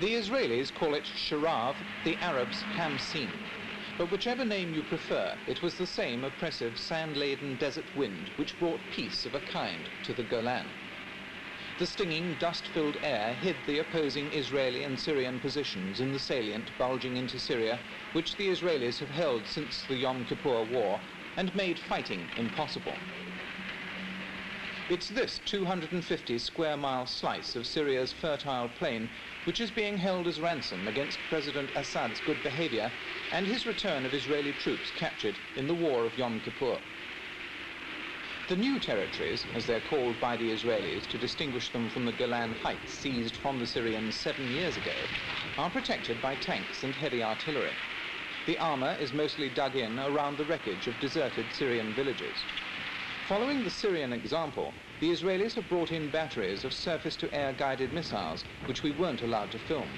The Israelis call it Sharav, the Arabs Hamsin. But whichever name you prefer, it was the same oppressive sand-laden desert wind which brought peace of a kind to the Golan. The stinging, dust-filled air hid the opposing Israeli and Syrian positions in the salient bulging into Syria, which the Israelis have held since the Yom Kippur War, and made fighting impossible. It's this 250 square mile slice of Syria's fertile plain which is being held as ransom against President Assad's good behavior and his return of Israeli troops captured in the war of Yom Kippur. The new territories, as they're called by the Israelis to distinguish them from the Golan Heights seized from the Syrians 7 years ago, are protected by tanks and heavy artillery. The armor is mostly dug in around the wreckage of deserted Syrian villages. Following the Syrian example, the Israelis have brought in batteries of surface-to-air guided missiles, which we weren't allowed to film.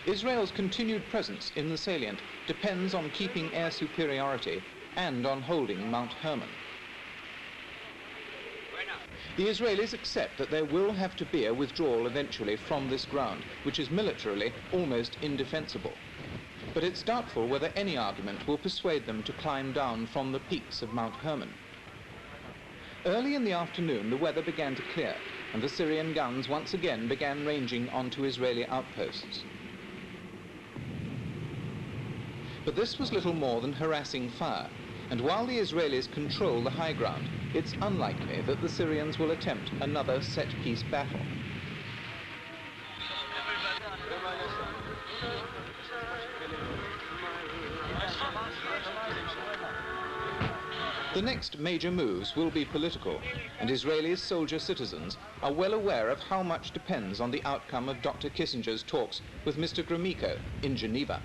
Israel's continued presence in the salient depends on keeping air superiority and on holding Mount Hermon. The Israelis accept that there will have to be a withdrawal eventually from this ground, which is militarily almost indefensible. But it's doubtful whether any argument will persuade them to climb down from the peaks of Mount Hermon. Early in the afternoon, the weather began to clear, and the Syrian guns once again began ranging onto Israeli outposts. But this was little more than harassing fire, and while the Israelis control the high ground, it's unlikely that the Syrians will attempt another set-piece battle. The next major moves will be political, and Israeli soldier citizens are well aware of how much depends on the outcome of Dr. Kissinger's talks with Mr. Gromyko in Geneva.